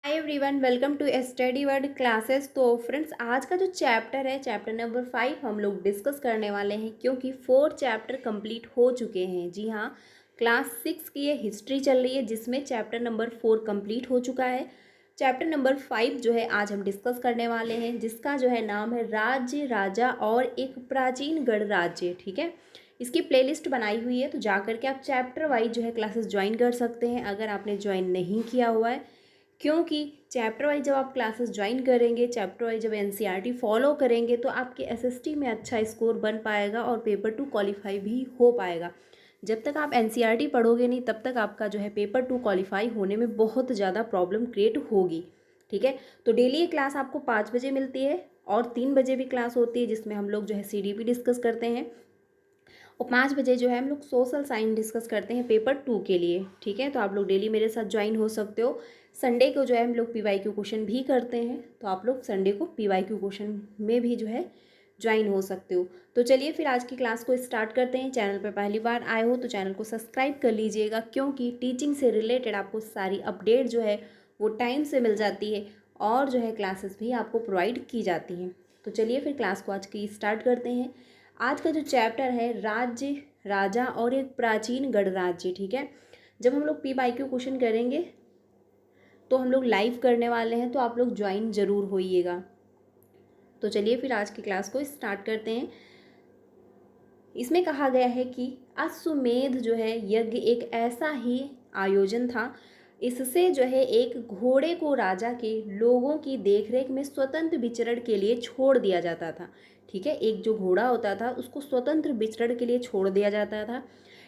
Hi everyone, welcome to study word classes. तो friends, आज का जो चैप्टर है चैप्टर नंबर 5 हम लोग डिस्कस करने वाले हैं, क्योंकि 4 चैप्टर कंप्लीट हो चुके हैं। जी हाँ, क्लास 6 की ये हिस्ट्री चल रही है जिसमें चैप्टर नंबर 4 कंप्लीट हो चुका है। चैप्टर नंबर 5 जो है आज हम डिस्कस करने वाले हैं, जिसका जो है नाम है राज्य, राजा और एक प्राचीन गढ़ राज्य। ठीक है, इसकी प्लेलिस्ट बनाई हुई है, तो जा करके आप चैप्टर वाइज जो है क्लासेस ज्वाइन कर सकते हैं अगर आपने ज्वाइन नहीं किया हुआ है। क्योंकि चैप्टर वाइज जब आप क्लासेस ज्वाइन करेंगे, चैप्टर वाइज जब एनसीईआरटी फॉलो करेंगे, तो आपके एसएसटी में अच्छा स्कोर बन पाएगा और पेपर 2 क्वालिफाई भी हो पाएगा। जब तक आप एनसीईआरटी पढ़ोगे नहीं, तब तक आपका जो है पेपर 2 क्वालिफाई होने में बहुत ज़्यादा प्रॉब्लम क्रिएट होगी। ठीक है, तो डेली ये क्लास आपको 5 बजे मिलती है और 3 बजे भी क्लास होती है, जिसमें हम लोग जो है सीडीपी डिस्कस करते हैं, और 5 बजे जो है हम लोग सोशल साइंस डिस्कस करते हैं पेपर 2 के लिए। ठीक है, तो आप लोग डेली मेरे साथ ज्वाइन हो सकते हो। संडे को जो है हम लोग पीवाईक्यू क्वेश्चन भी करते हैं, तो आप लोग संडे को पीवाईक्यू क्वेश्चन में भी जो है ज्वाइन हो सकते हो। तो चलिए फिर आज की क्लास को स्टार्ट करते हैं। चैनल पर पहली बार आए हो तो चैनल को सब्सक्राइब कर लीजिएगा, क्योंकि टीचिंग से रिलेटेड आपको सारी अपडेट जो है वो टाइम से मिल जाती है और जो है क्लासेस भी आपको प्रोवाइड की जाती हैं। तो चलिए फिर क्लास को आज की स्टार्ट करते हैं। आज का जो चैप्टर है राज्य, राजा और एक प्राचीन गढ़ राज्य। ठीक है, जब हम लोग पीवाईक्यू क्वेश्चन करेंगे तो हम लोग लाइव करने वाले हैं, तो आप लोग ज्वाइन जरूर होइएगा। तो चलिए फिर आज की क्लास को स्टार्ट करते हैं। इसमें कहा गया है कि अश्वमेध जो है यज्ञ एक ऐसा ही आयोजन था, इससे जो है एक घोड़े को राजा के लोगों की देखरेख में स्वतंत्र विचरण के लिए छोड़ दिया जाता था। ठीक है, एक जो घोड़ा होता था उसको स्वतंत्र विचरण के लिए छोड़ दिया जाता था।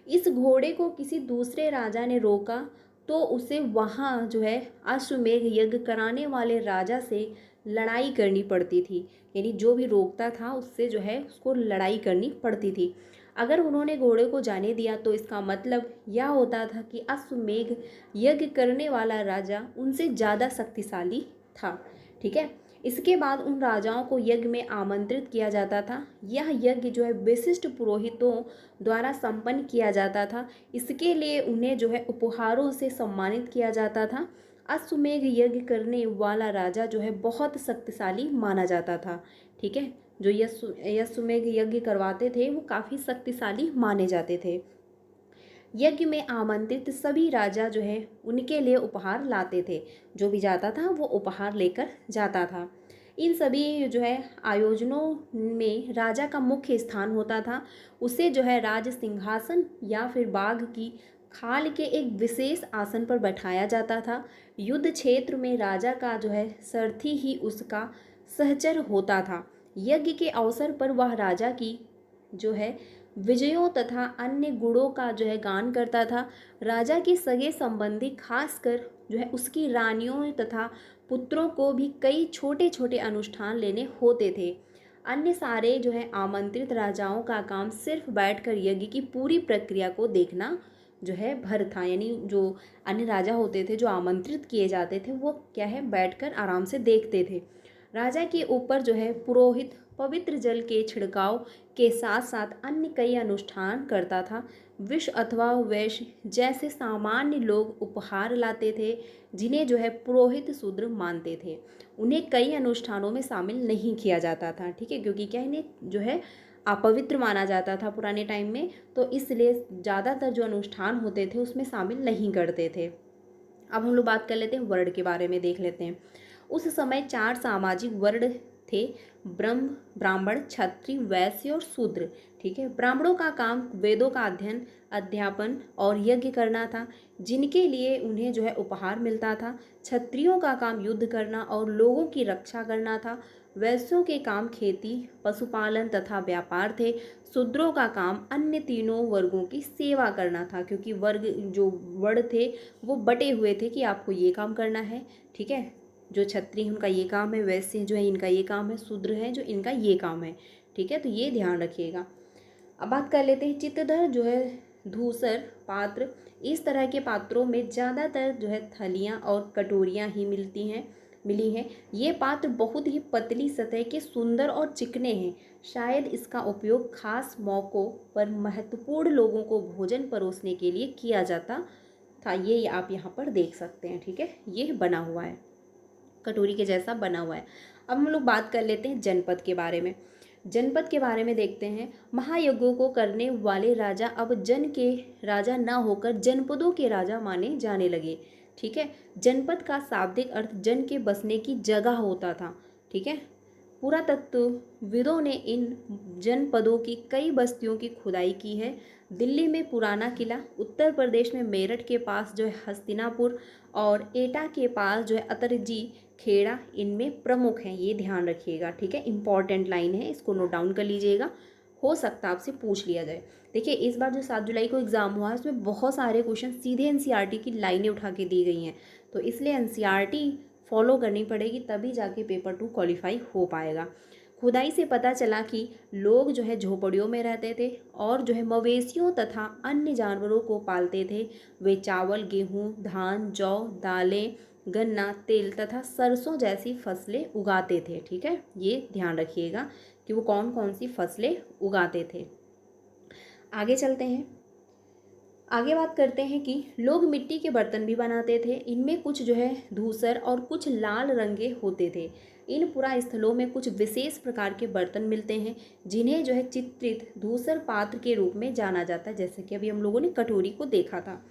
इस घोड़े को किसी दूसरे राजा ने रोका तो उसे वहाँ जो है अश्वमेध यज्ञ कराने वाले राजा से लड़ाई करनी पड़ती थी। यानी जो भी रोकता था उससे जो है उसको लड़ाई करनी पड़ती थी। अगर उन्होंने घोड़े को जाने दिया तो इसका मतलब यह होता था कि अश्वमेध यज्ञ करने वाला राजा उनसे ज़्यादा शक्तिशाली था। ठीक है, इसके बाद उन राजाओं को यज्ञ में आमंत्रित किया जाता था। यह यज्ञ जो है विशिष्ट पुरोहितों द्वारा संपन्न किया जाता था। इसके लिए उन्हें जो है उपहारों से सम्मानित किया जाता था। अश्वमेध यज्ञ करने वाला राजा जो है बहुत शक्तिशाली माना जाता था। ठीक है, जो अश्वमेध यज्ञ करवाते थे वो काफ़ी शक्तिशाली माने जाते थे। यज्ञ में आमंत्रित सभी राजा जो है उनके लिए उपहार लाते थे। जो भी जाता था वो उपहार लेकर जाता था। इन सभी जो है आयोजनों में राजा का मुख्य स्थान होता था। उसे जो है राज सिंहासन या फिर बाघ की खाल के एक विशेष आसन पर बैठाया जाता था। युद्ध क्षेत्र में राजा का जो है सारथी ही उसका सहचर होता था। यज्ञ के अवसर पर वह राजा की जो है विजयों तथा अन्य गुणों का जो है गान करता था। राजा के सगे संबंधी खासकर जो है उसकी रानियों तथा पुत्रों को भी कई छोटे छोटे अनुष्ठान लेने होते थे। अन्य सारे जो है आमंत्रित राजाओं का काम सिर्फ बैठकर यज्ञ की पूरी प्रक्रिया को देखना जो है भर था। यानी जो अन्य राजा होते थे जो आमंत्रित किए जाते थे वो क्या है बैठकर आराम से देखते थे। राजा के ऊपर जो है पुरोहित पवित्र जल के छिड़काव के साथ साथ अन्य कई अनुष्ठान करता था। विष अथवा वैश्य जैसे सामान्य लोग उपहार लाते थे, जिन्हें जो है पुरोहित शूद्र मानते थे। उन्हें कई अनुष्ठानों में शामिल नहीं किया जाता था। ठीक है, क्योंकि क्या इन्हें जो है अपवित्र माना जाता था पुराने टाइम में, तो इसलिए ज़्यादातर जो अनुष्ठान होते थे उसमें शामिल नहीं करते थे। अब हम लोग बात कर लेते हैं वर्ण के बारे में, देख लेते हैं। उस समय 4 सामाजिक वर्ण थे: ब्रह्म, ब्राह्मण, क्षत्रिय, वैश्य और शूद्र। ठीक है, ब्राह्मणों का काम वेदों का अध्ययन, अध्यापन और यज्ञ करना था, जिनके लिए उन्हें जो है उपहार मिलता था। क्षत्रियों का काम युद्ध करना और लोगों की रक्षा करना था। वैश्यों के काम खेती, पशुपालन तथा व्यापार थे। शूद्रों का काम अन्य तीनों वर्गों की सेवा करना था, क्योंकि वर्ग जो वर्ण थे वो बटे हुए थे कि आपको ये काम करना है। ठीक है, जो क्षत्रिय उनका ये काम है, वैश्य जो है इनका ये काम है, शूद्र है जो इनका ये काम है। ठीक है, तो ये ध्यान रखिएगा। अब बात कर लेते हैं चित्रधर जो है धूसर पात्र। इस तरह के पात्रों में ज़्यादातर जो है थलियाँ और कटोरियाँ ही मिली हैं। ये पात्र बहुत ही पतली सतह के सुंदर और चिकने हैं। शायद इसका उपयोग खास मौक़ों पर महत्वपूर्ण लोगों को भोजन परोसने के लिए किया जाता था। ये आप यहाँ पर देख सकते हैं। ठीक है, ये बना हुआ है। कटोरी के जैसा बना हुआ है। अब हम लोग बात कर लेते हैं जनपद के बारे में। जनपद के बारे में देखते हैं। महायज्ञों को करने वाले राजा अब जन के राजा ना होकर जनपदों के राजा माने जाने लगे। ठीक है, जनपद का शाब्दिक अर्थ जन के बसने की जगह होता था। ठीक है, पुरातत्वविदों ने इन जनपदों की कई बस्तियों की खुदाई की है। दिल्ली में पुराना किला, उत्तर प्रदेश में मेरठ के पास जो है हस्तिनापुर, और एटा के पास जो है अतरजी खेड़ा इनमें प्रमुख हैं। ये ध्यान रखिएगा। ठीक है, इंपॉर्टेंट लाइन है, इसको नोट डाउन कर लीजिएगा, हो सकता है आपसे पूछ लिया जाए। देखिए इस बार जो 7 जुलाई को एग्ज़ाम हुआ है उसमें बहुत सारे क्वेश्चन सीधे एनसीईआरटी की लाइनें उठा के दी गई हैं, तो इसलिए एनसीईआरटी फॉलो करनी पड़ेगी, तभी जाके पेपर 2 क्वालिफाई हो पाएगा। खुदाई से पता चला कि लोग जो है झोपड़ियों में रहते थे और जो है मवेशियों तथा अन्य जानवरों को पालते थे। वे चावल, गेहूँ, धान, जौ, दालें, गन्ना, तेल तथा सरसों जैसी फसलें उगाते थे। ठीक है, ये ध्यान रखिएगा कि वो कौन कौन सी फसलें उगाते थे। आगे चलते हैं। आगे बात करते हैं कि लोग मिट्टी के बर्तन भी बनाते थे। इनमें कुछ जो है धूसर और कुछ लाल रंगे होते थे। इन पुरा स्थलों में कुछ विशेष प्रकार के बर्तन मिलते हैं जिन्हें जो है चित्रित धूसर पात्र के रूप में जाना जाता है, जैसे कि अभी हम लोगों ने कटोरी को देखा था।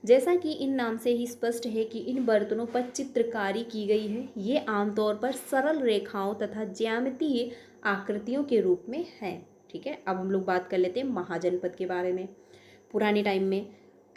जैसा कि इन नाम से ही स्पष्ट है कि इन बर्तनों पर चित्रकारी की गई है। ये आमतौर पर सरल रेखाओं तथा ज्यामितीय आकृतियों के रूप में है। ठीक है, अब हम लोग बात कर लेते हैं महाजनपद के बारे में। पुराने टाइम में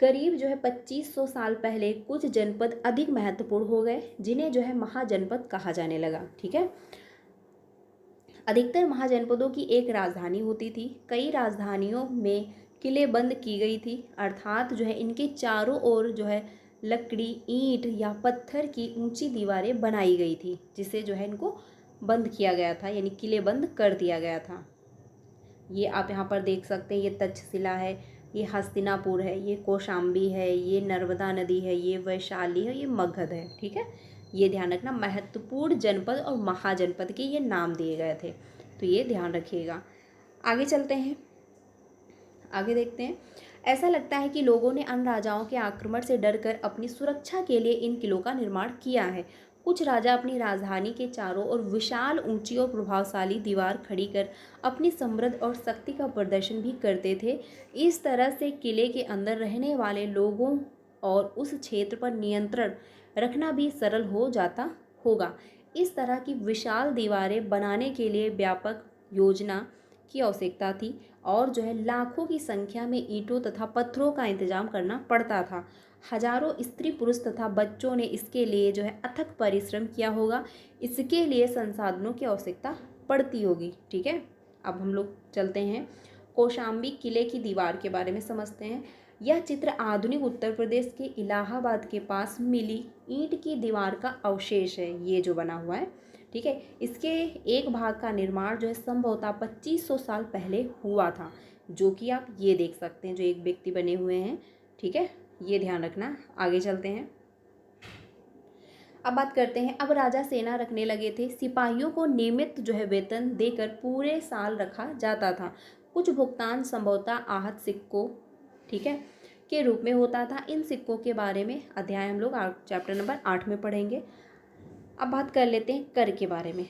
करीब जो है 2500 साल पहले कुछ जनपद अधिक महत्वपूर्ण हो गए जिन्हें जो है महाजनपद कहा जाने लगा। ठीक है, अधिकतर महाजनपदों की एक राजधानी होती थी। कई राजधानियों में किले बंद की गई थी, अर्थात जो है इनके चारों ओर जो है लकड़ी, ईंट या पत्थर की ऊंची दीवारें बनाई गई थी, जिसे जो है इनको बंद किया गया था, यानी किले बंद कर दिया गया था। ये आप यहाँ पर देख सकते हैं, ये तक्षशिला है, ये हस्तिनापुर है, ये कौशाम्बी है, ये नर्मदा नदी है, ये वैशाली है, ये मगध है। ठीक है, ये ध्यान रखना, महत्वपूर्ण जनपद और महाजनपद के ये नाम दिए गए थे, तो ये ध्यान रखिएगा। आगे चलते हैं, आगे देखते हैं। ऐसा लगता है कि लोगों ने अन्य राजाओं के आक्रमण से डरकर अपनी सुरक्षा के लिए इन किलों का निर्माण किया है। कुछ राजा अपनी राजधानी के चारों ओर विशाल, ऊंची और प्रभावशाली दीवार खड़ी कर अपनी समृद्ध और शक्ति का प्रदर्शन भी करते थे। इस तरह से किले के अंदर रहने वाले लोगों और उस क्षेत्र पर नियंत्रण रखना भी सरल हो जाता होगा। इस तरह की विशाल दीवारें बनाने के लिए व्यापक योजना की आवश्यकता थी और जो है लाखों की संख्या में ईंटों तथा पत्थरों का इंतजाम करना पड़ता था। हजारों स्त्री, पुरुष तथा बच्चों ने इसके लिए जो है अथक परिश्रम किया होगा। इसके लिए संसाधनों की आवश्यकता पड़ती होगी। ठीक है, अब हम लोग चलते हैं कौशाम्बी किले की दीवार के बारे में समझते हैं। यह चित्र आधुनिक उत्तर प्रदेश के इलाहाबाद के पास मिली ईंट की दीवार का अवशेष है, ये जो बना हुआ है। ठीक है, इसके एक भाग का निर्माण जो है संभवतः 2500 साल पहले हुआ था, जो कि आप ये देख सकते हैं, जो एक व्यक्ति बने हुए हैं। ठीक है, ये ध्यान रखना। आगे चलते हैं, अब बात करते हैं। अब राजा सेना रखने लगे थे। सिपाहियों को नियमित जो है वेतन देकर पूरे साल रखा जाता था। कुछ भुगतान संभवतः आहत सिक्कों, ठीक है, के रूप में होता था। इन सिक्कों के बारे में अध्याय हम लोग चैप्टर नंबर 8 में पढ़ेंगे। अब बात कर लेते हैं कर के बारे में।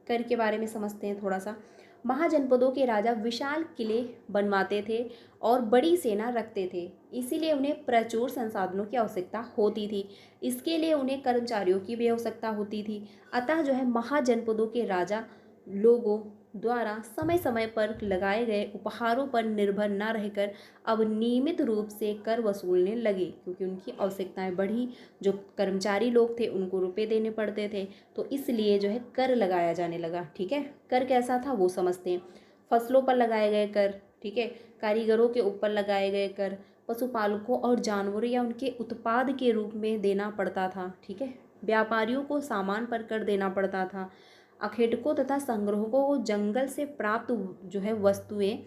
कर के बारे में समझते हैं थोड़ा सा। महाजनपदों के राजा विशाल किले बनवाते थे और बड़ी सेना रखते थे, इसीलिए उन्हें प्रचुर संसाधनों की आवश्यकता होती थी। इसके लिए उन्हें कर्मचारियों की भी आवश्यकता होती थी। अतः जो है महाजनपदों के राजा लोगों द्वारा समय समय पर लगाए गए उपहारों पर निर्भर न रहकर अब नियमित रूप से कर वसूलने लगे, क्योंकि उनकी आवश्यकताएं बढ़ी। जो कर्मचारी लोग थे उनको रुपए देने पड़ते थे, तो इसलिए जो है कर लगाया जाने लगा। ठीक है, कर कैसा था वो समझते हैं। फसलों पर लगाए गए कर, ठीक है, कारीगरों के ऊपर लगाए गए कर, पशुपालकों और जानवरों या उनके उत्पाद के रूप में देना पड़ता था। ठीक है, व्यापारियों को सामान पर कर देना पड़ता था। अखेटकों तथा संग्रहों को जंगल से प्राप्त जो है वस्तुएं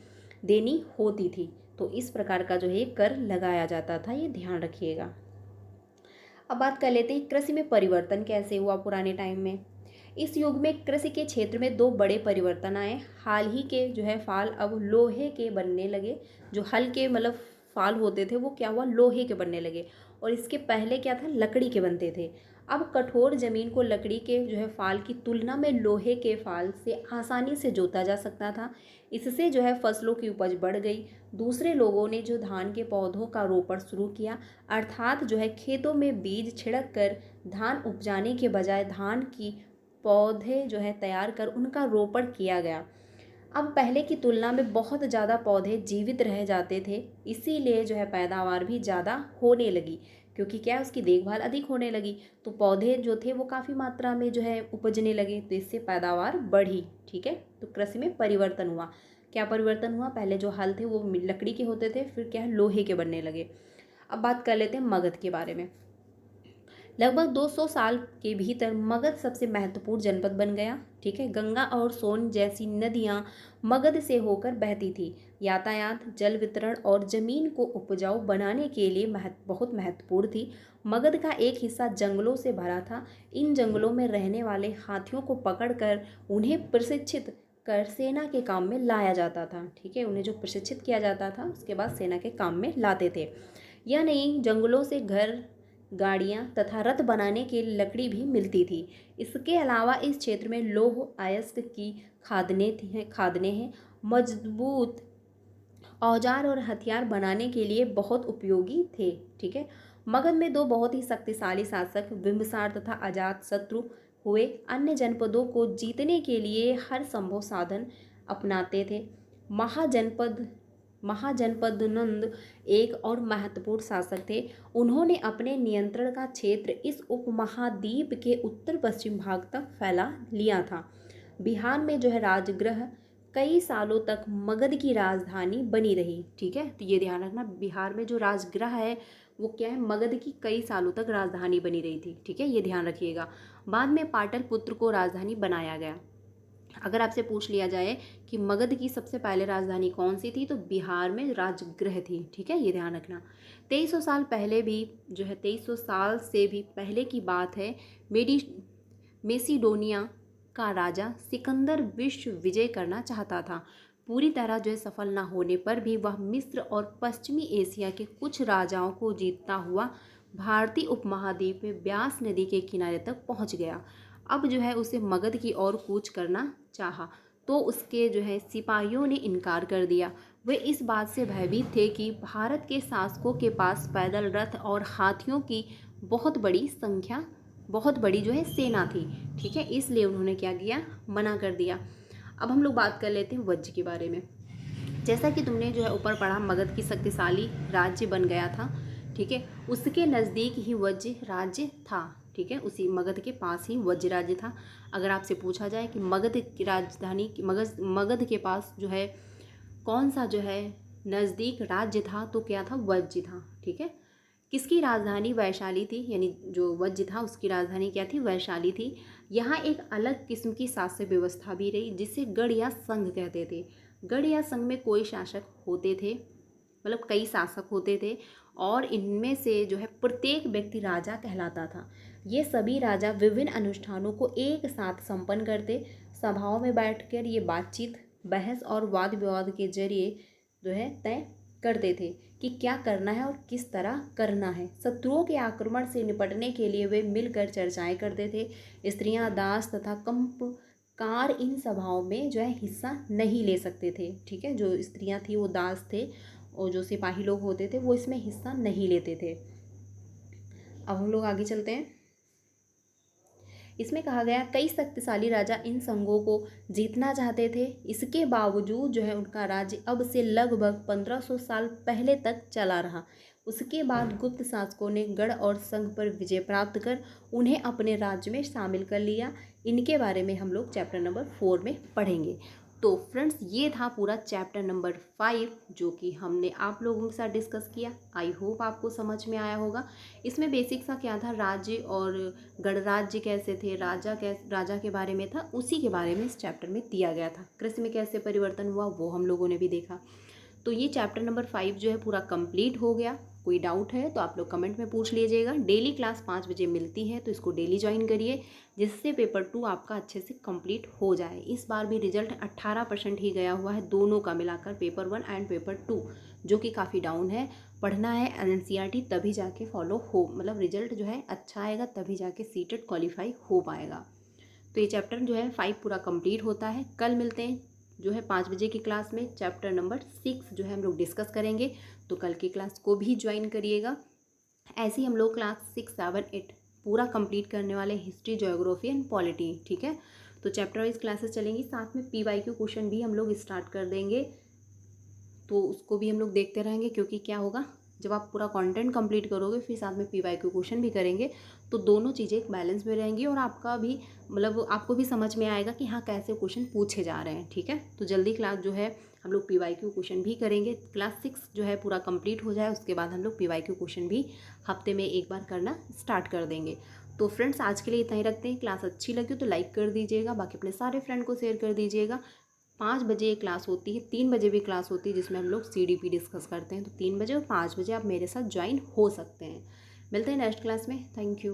देनी होती थी। तो इस प्रकार का जो है कर लगाया जाता था, ये ध्यान रखिएगा। अब बात कर लेते हैं कृषि में परिवर्तन कैसे हुआ पुराने टाइम में। इस युग में कृषि के क्षेत्र में 2 बड़े परिवर्तन आए। हाल ही के जो है फाल अब लोहे के बनने लगे। जो हल के मतलब फाल होते थे वो क्या हुआ, लोहे के बनने लगे, और इसके पहले क्या था, लकड़ी के बनते थे। अब कठोर ज़मीन को लकड़ी के जो है फाल की तुलना में लोहे के फाल से आसानी से जोता जा सकता था। इससे जो है फसलों की उपज बढ़ गई। दूसरे लोगों ने जो धान के पौधों का रोपण शुरू किया, अर्थात जो है खेतों में बीज छिड़क कर धान उपजाने के बजाय धान की पौधे जो है तैयार कर उनका रोपण किया गया। अब पहले की तुलना में बहुत ज़्यादा पौधे जीवित रह जाते थे, इसीलिए जो है पैदावार भी ज़्यादा होने लगी, क्योंकि क्या है उसकी देखभाल अधिक होने लगी, तो पौधे जो थे वो काफ़ी मात्रा में जो है उपजने लगे, तो इससे पैदावार बढ़ी। ठीक है, तो कृषि में परिवर्तन हुआ। क्या परिवर्तन हुआ? पहले जो हल थे वो लकड़ी के होते थे, फिर क्या है लोहे के बनने लगे। अब बात कर लेते हैं मगध के बारे में। लगभग 200 साल के भीतर मगध सबसे महत्वपूर्ण जनपद बन गया। ठीक है, गंगा और सोन जैसी नदियां मगध से होकर बहती थी। यातायात, जल वितरण और जमीन को उपजाऊ बनाने के लिए बहुत महत्वपूर्ण थी। मगध का एक हिस्सा जंगलों से भरा था। इन जंगलों में रहने वाले हाथियों को पकड़कर उन्हें प्रशिक्षित कर सेना के काम में लाया जाता था। ठीक है, उन्हें जो प्रशिक्षित किया जाता था उसके बाद सेना के काम में लाते थे। यह नहीं, जंगलों से घर, गाड़ियाँ तथा रथ बनाने की लकड़ी भी मिलती थी। इसके अलावा इस क्षेत्र में लौह अयस्क की खादनें हैं। मजबूत औजार और हथियार बनाने के लिए बहुत उपयोगी थे। ठीक है, मगध में दो बहुत ही शक्तिशाली शासक बिंबिसार तथा अजातशत्रु हुए। अन्य जनपदों को जीतने के लिए हर संभव साधन अपनाते थे। महाजनपद महाजनपद एक और महत्वपूर्ण शासक थे। उन्होंने अपने नियंत्रण का क्षेत्र इस उपमहाद्वीप के उत्तर पश्चिम भाग तक फैला लिया था। बिहार में जो है राजगृह कई सालों तक मगध की राजधानी बनी रही। ठीक है, तो ये ध्यान रखना, बिहार में जो राजगृह है वो क्या है, मगध की कई सालों तक राजधानी बनी रही थी। ठीक है, ये ध्यान रखिएगा। बाद में पाटलिपुत्र को राजधानी बनाया गया। अगर आपसे पूछ लिया जाए कि मगध की सबसे पहले राजधानी कौन सी थी, तो बिहार में राजगृह थी। ठीक है, ये ध्यान रखना। 2300 साल पहले भी जो है 2300 साल से भी पहले की बात है, मेसिडोनिया का राजा सिकंदर विश्व विजय करना चाहता था। पूरी तरह जो है सफल न होने पर भी वह मिस्र और पश्चिमी एशिया के कुछ राजाओं को जीतता हुआ भारतीय उपमहाद्वीप में ब्यास नदी के किनारे तक पहुंच गया। अब जो है उसे मगध की ओर कूच करना चाहा, तो उसके जो है सिपाहियों ने इनकार कर दिया। वे इस बात से भयभीत थे कि भारत के शासकों के पास पैदल रथ और हाथियों की बहुत बड़ी जो है सेना थी। ठीक है, इसलिए उन्होंने क्या किया, मना कर दिया। अब हम लोग बात कर लेते हैं वज्र के बारे में। जैसा कि तुमने जो है ऊपर पढ़ा, मगध की शक्तिशाली राज्य बन गया था। ठीक है, उसके नज़दीक ही वज्र राज्य था। ठीक है, उसी मगध के पास ही वज्र राज्य था। अगर आपसे पूछा जाए कि मगध की राजधानी मगध के पास जो है कौन सा जो है नज़दीक राज्य था, तो क्या था, वज्र था। ठीक है, किसकी राजधानी वैशाली थी, यानी जो वज्र था उसकी राजधानी क्या थी, वैशाली थी। यहाँ एक अलग किस्म की शासक व्यवस्था भी रही, जिसे गढ़ या संघ कहते थे। गढ़ या संघ में कोई शासक होते थे, मतलब कई शासक होते थे, और इनमें से जो है प्रत्येक व्यक्ति राजा कहलाता था। ये सभी राजा विभिन्न अनुष्ठानों को एक साथ संपन्न करते। सभाओं में बैठकर ये बातचीत, बहस और वाद विवाद के जरिए जो है तय करते थे कि क्या करना है और किस तरह करना है। शत्रुओं के आक्रमण से निपटने के लिए वे मिलकर चर्चाएं करते थे। स्त्रियां, दास तथा कंपकार इन सभाओं में जो है हिस्सा नहीं ले सकते थे। ठीक है, जो स्त्रियां थी वो दास थे, और जो सिपाही लोग होते थे वो इसमें हिस्सा नहीं लेते थे। अब हम लोग आगे चलते हैं। इसमें कहा गया कई शक्तिशाली राजा इन संघों को जीतना चाहते थे। इसके बावजूद जो है उनका राज्य अब से लगभग 1500 साल पहले तक चला रहा। उसके बाद गुप्त शासकों ने गढ़ और संघ पर विजय प्राप्त कर उन्हें अपने राज्य में शामिल कर लिया। इनके बारे में हम लोग चैप्टर नंबर 4 में पढ़ेंगे। तो फ्रेंड्स, ये था पूरा चैप्टर नंबर 5 जो कि हमने आप लोगों के साथ डिस्कस किया। आई होप आपको समझ में आया होगा। इसमें बेसिक सा क्या था, राज्य और गणराज्य कैसे थे, राजा के बारे में था, उसी के बारे में इस चैप्टर में दिया गया था। कृषि में कैसे परिवर्तन हुआ वो हम लोगों ने भी देखा। तो ये चैप्टर नंबर 5 जो है पूरा कंप्लीट हो गया। कोई डाउट है तो आप लोग कमेंट में पूछ लीजिएगा। डेली क्लास 5 बजे मिलती है, तो इसको डेली ज्वाइन करिए, जिससे पेपर 2 आपका अच्छे से कंप्लीट हो जाए। इस बार भी रिजल्ट 18% ही गया हुआ है, दोनों का मिलाकर, पेपर 1 एंड पेपर 2, जो कि काफ़ी डाउन है। पढ़ना है एनसीईआरटी, तभी जाके फॉलो हो, मतलब रिजल्ट जो है अच्छा आएगा, तभी जाके सीटेट क्वालिफाई हो पाएगा। तो ये चैप्टर जो है 5 पूरा कंप्लीट होता है। कल मिलते हैं जो है 5 बजे की क्लास में, चैप्टर नंबर 6 जो है हम लोग डिस्कस करेंगे। तो कल की क्लास को भी ज्वाइन करिएगा। ऐसे ही हम लोग क्लास 6, 7, 8 पूरा कंप्लीट करने वाले, हिस्ट्री, ज्योग्राफी एंड पॉलिटी, ठीक है। तो चैप्टर वाइज क्लासेस चलेंगी, साथ में PYQ क्वेश्चन भी हम लोग स्टार्ट कर देंगे, तो उसको भी हम लोग देखते रहेंगे। क्योंकि क्या होगा, जब आप पूरा कंटेंट कंप्लीट करोगे फिर साथ में PYQ क्वेश्चन भी करेंगे, तो दोनों चीज़ें एक बैलेंस में रहेंगी और आपका भी मतलब आपको भी समझ में आएगा कि हाँ कैसे क्वेश्चन पूछे जा रहे हैं, ठीक है। तो जल्दी क्लास जो है हम लोग PYQ क्वेश्चन भी करेंगे। क्लास 6 जो है पूरा कंप्लीट हो जाए, उसके बाद हम लोग PYQ क्वेश्चन भी हफ्ते में एक बार करना स्टार्ट कर देंगे। तो फ्रेंड्स आज के लिए इतना ही रखते हैं। क्लास अच्छी लगी तो लाइक कर दीजिएगा, बाकी अपने सारे फ्रेंड को शेयर कर दीजिएगा। 5 बजे क्लास होती है, 3 बजे भी क्लास होती है जिसमें हम लोग CDP डिस्कस करते हैं। तो 3 बजे और 5 बजे आप मेरे साथ ज्वाइन हो सकते हैं। मिलते हैं नेक्स्ट क्लास में। Thank you.